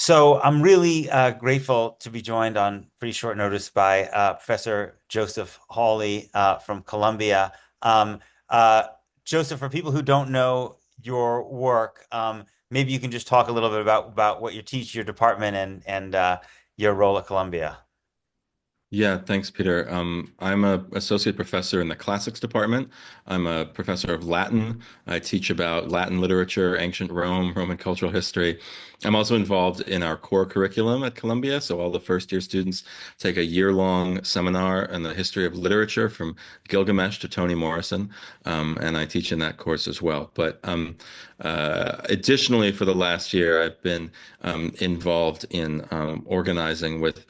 So I'm really grateful to be joined on pretty short notice by Professor Joseph Hawley from Columbia. Um, uh, Joseph, for people who don't know your work, maybe you can just talk a little bit about what you teach, your department, and your role at Columbia. Yeah, thanks, Peter. I'm a associate professor in the classics department. I'm a professor of Latin. I teach about Latin literature, ancient Rome, Roman cultural history. I'm also involved in our core curriculum at Columbia. So all the first year students take a year-long seminar on the history of literature from Gilgamesh to Toni Morrison, and I teach in that course as well. But additionally, for the last year, I've been involved in organizing with,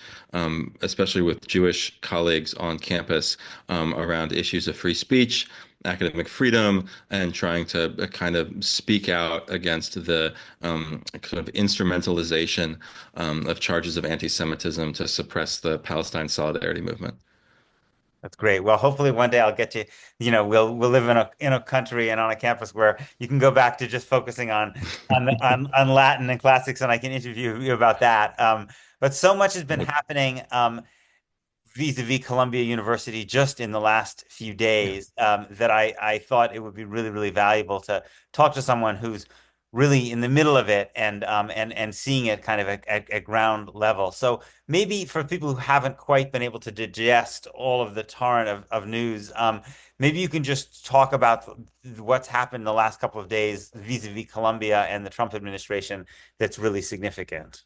especially with Jewish colleagues on campus, around issues of free speech, academic freedom, and trying to kind of speak out against the kind of instrumentalization of charges of anti-Semitism to suppress the Palestine solidarity movement. That's great. Well, hopefully one day I'll get to, we'll live in a country and on a campus where you can go back to just focusing on Latin and classics, and I can interview you about that. But so much has been happening vis-a-vis Columbia University just in the last few Yeah. days that I thought it would be really, really valuable to talk to someone who's really in the middle of it and seeing it kind of at ground level. So maybe for people who haven't quite been able to digest all of the torrent of news, maybe you can just talk about what's happened the last couple of days vis-a-vis Columbia and the Trump administration that's really significant.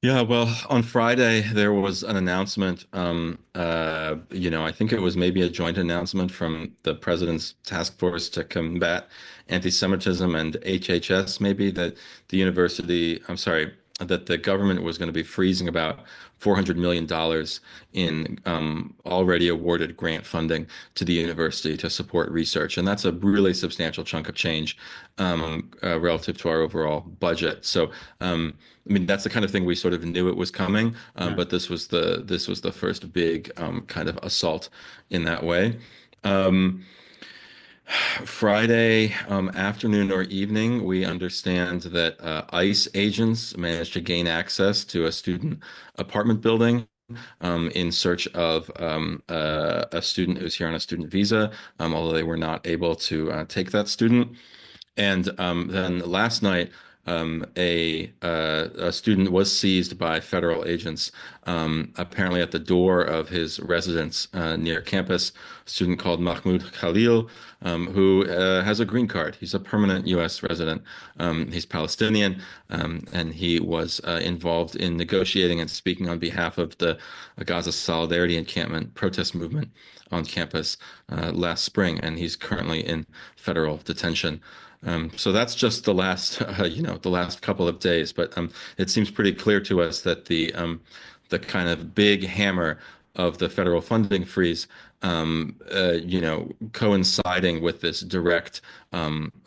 Yeah, well, on Friday there was an announcement. I think it was maybe a joint announcement from the president's task force to combat anti-Semitism and HHS, maybe that I'm sorry, that the government was going to be freezing about $400 million in already awarded grant funding to the university to support research. And that's a really substantial chunk of change relative to our overall budget. I mean, that's the kind of thing we sort of knew it was coming, Yeah. but this was the first big kind of assault in that way. Um, Friday afternoon or evening, we understand that ICE agents managed to gain access to a student apartment building in search of a student who's here on a student visa, although they were not able to take that student. And then last night, a student was seized by federal agents, apparently at the door of his residence near campus. A student called Mahmoud Khalil, who has a green card. He's a permanent U.S. resident. He's Palestinian, and he was involved in negotiating and speaking on behalf of the Gaza Solidarity Encampment protest movement on campus last spring, and he's currently in federal detention. So that's just the last, the last couple of days. But it seems pretty clear to us that the kind of big hammer of the federal funding freeze, coinciding with this direct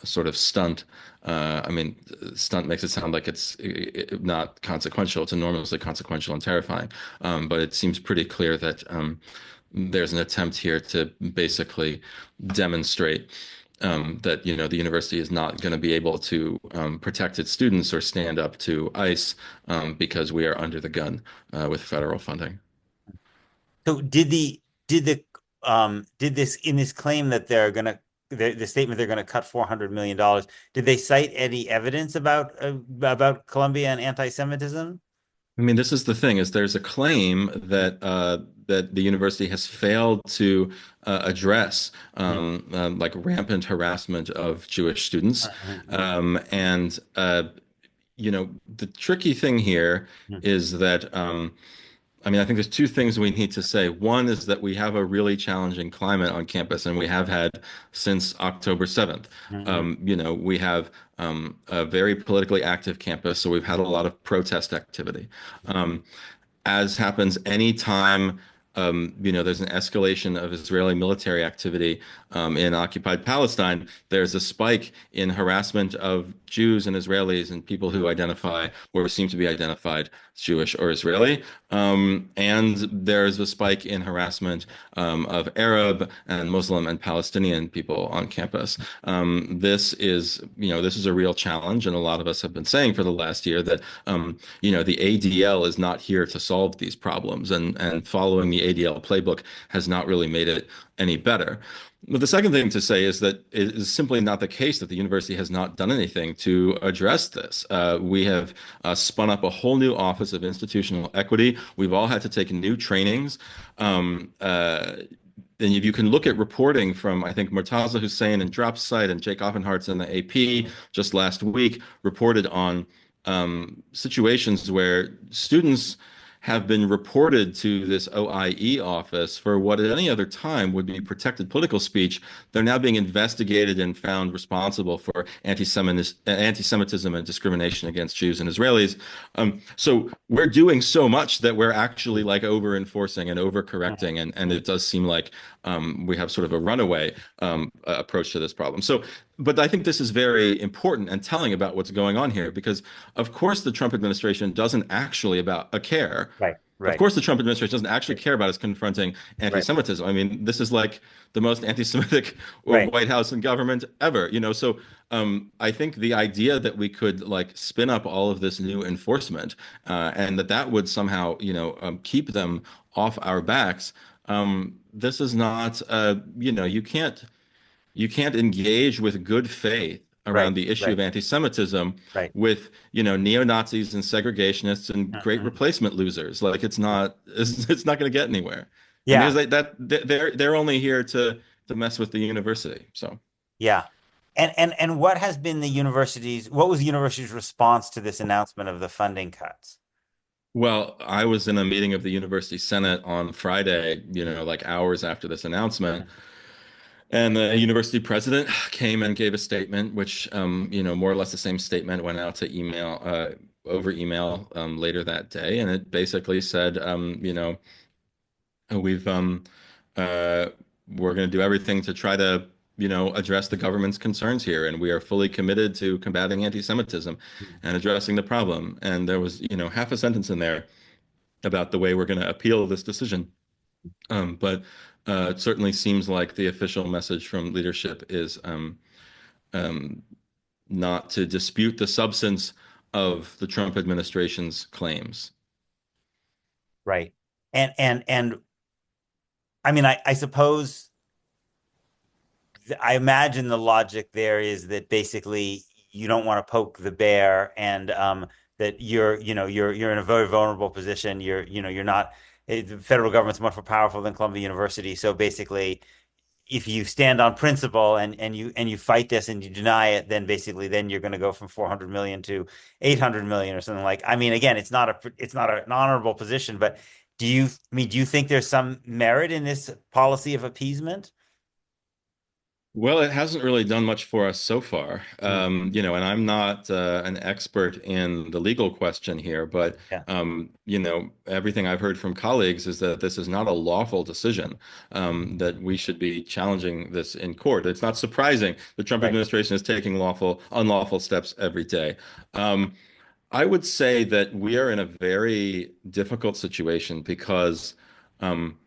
sort of stunt. I mean, stunt makes it sound like it's not consequential. It's enormously consequential and terrifying. But it seems pretty clear that there's an attempt here to basically demonstrate that the university is not going to be able to protect its students or stand up to ICE because we are under the gun with federal funding. So did this in this claim that they're gonna the statement they're gonna cut $400 million, did they cite any evidence about Columbia and anti-Semitism? I mean, this is the thing: is there's a claim that the university has failed to address like rampant harassment of Jewish students, and the tricky thing here is that. I mean, I think there's two things we need to say. One is that we have a really challenging climate on campus, and we have had since October 7th. We have a very politically active campus, so we've had a lot of protest activity. Um, as happens anytime. there's an escalation of Israeli military activity in occupied Palestine. There's a spike in harassment of Jews and Israelis and people who identify or seem to be identified as Jewish or Israeli. And there's a spike in harassment of Arab and Muslim and Palestinian people on campus. This is a real challenge, and a lot of us have been saying for the last year that the ADL is not here to solve these problems, and following the ADL playbook has not really made it any better. But the second thing to say is that it is simply not the case that the university has not done anything to address this. We have spun up a whole new Office of Institutional Equity. We've all had to take new trainings. And if you can look at reporting from, I think, Murtaza Hussein and Dropsite and Jake Offenhartz in the AP just last week reported on situations where students have been reported to this OIE office for what at any other time would be protected political speech. They're now being investigated and found responsible for anti-Semitism and discrimination against Jews and Israelis. So we're doing so much that we're actually like over enforcing and overcorrecting, and it does seem like we have sort of a runaway approach to this problem. So, but I think this is very important and telling about what's going on here, because of course the Trump administration doesn't actually care. Right, Of right, course, the Trump administration doesn't actually care about us confronting right, anti-Semitism. I mean, this is like the most anti-Semitic right, White House and government ever, So I think the idea that we could like spin up all of this new enforcement and that would somehow, keep them off our backs. This is not, you can't engage with good faith right, around the issue right, of anti-Semitism right. with, neo-Nazis and segregationists and great Mhm. replacement losers. Like it's not going to get anywhere. And because Yeah, they're only here to mess with the university. So, yeah. And what was the university's response to this announcement of the funding cuts? well, I was in a meeting of the university senate on Friday, like hours after this announcement. And the university president came and gave a statement, which, more or less the same statement went out to over email, later that day. And it basically said, we've, uh, we're going to do everything to try to, address the government's concerns here. And we are fully committed to combating anti-Semitism and addressing the problem. And there was, half a sentence in there about the way we're going to appeal this decision. But it certainly seems like the official message from leadership is um, not to dispute the substance of the Trump administration's claims. Right. And I mean, I suppose I imagine the logic there is that basically you don't want to poke the bear, and that you're in a very vulnerable position. You're not the federal government's much more powerful than Columbia University. So basically, if you stand on principle and you fight this and you deny it, then basically then you're going to go from 400 million to 800 million or something. Like, I mean, again, it's not an honorable position, but do you think there's some merit in this policy of appeasement? Well, it hasn't really done much for us so far. Mm, And I'm not an expert in the legal question here, but yeah. everything I've heard from colleagues is that this is not a lawful decision, that we should be challenging this in court. It's not surprising the Trump Right. administration is taking unlawful steps every day. Um, I would say that we are in a very difficult situation because um,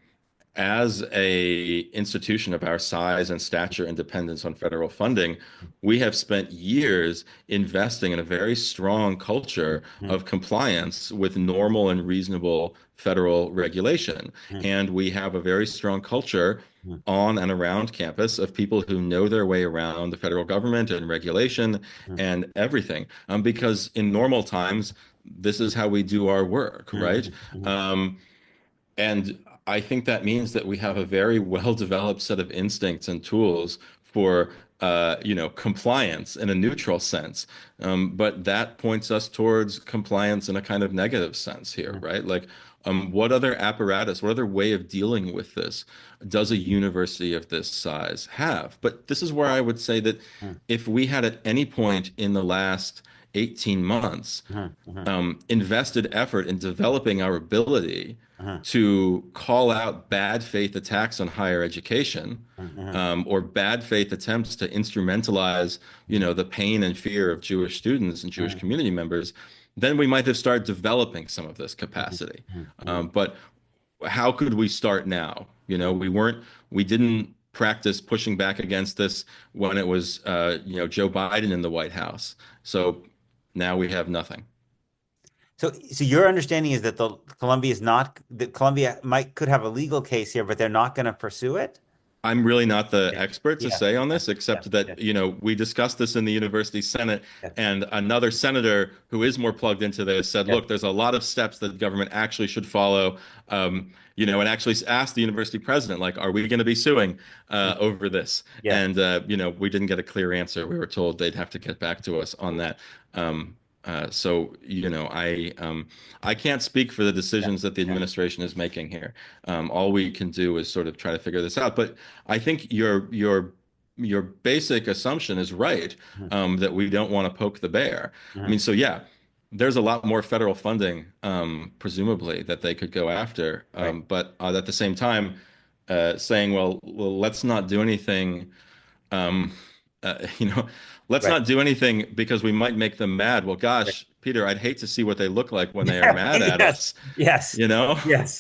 as a institution of our size and stature and dependence on federal funding, we have spent years investing in a very strong culture Mm, of compliance with normal and reasonable federal regulation. mm, And we have a very strong culture mm, on and around campus of people who know their way around the federal government and regulation mm, and everything. Because in normal times, this is how we do our work, right? mm, mm, Um, and I think that means that we have a very well-developed set of instincts and tools for, compliance in a neutral sense. But that points us towards compliance in a kind of negative sense here, mm, right? Like, what other apparatus, what other way of dealing with this does a university of this size have? But this is where I would say that mm, if we had at any point in the last 18 months, mhm, mhm, invested effort in developing our ability mhm, to call out bad faith attacks on higher education, mhm, or bad faith attempts to instrumentalize, the pain and fear of Jewish students and Jewish mhm, community members, then we might have started developing some of this mhm, capacity. mhm, mhm. But how could we start now? We didn't practice pushing back against this when it was, Joe Biden in the White House. So now we have nothing. So your understanding is that the Columbia is not that Columbia might could have a legal case here, but they're not going to pursue it? I'm really not the Yeah. expert to Yeah. say on Yeah. this, Yeah. except Yeah. that, we discussed this in the university senate, Yeah. and another senator who is more plugged into this said, Yeah. look, there's a lot of steps that the government actually should follow, and actually asked the university president, like, are we going to be suing over this? Yeah. And, we didn't get a clear answer. We were told they'd have to get back to us on that. So, I can't speak for the Yeah. decisions that the Yeah. administration is making here. All we can do is sort of try to figure this out. But I think your basic assumption is right, Mhm. that we don't want to poke the bear. I Mhm. mean, so yeah, there's a lot more federal funding, presumably, that they could go after. Right. But at the same time, saying, well, let's not do anything. Um, uh, you know, let's Right. not do anything because we might make them mad. Well, Right. gosh, Peter, I'd hate to see what they look like when they are mad at Yes. us. Yes. You know? Yes.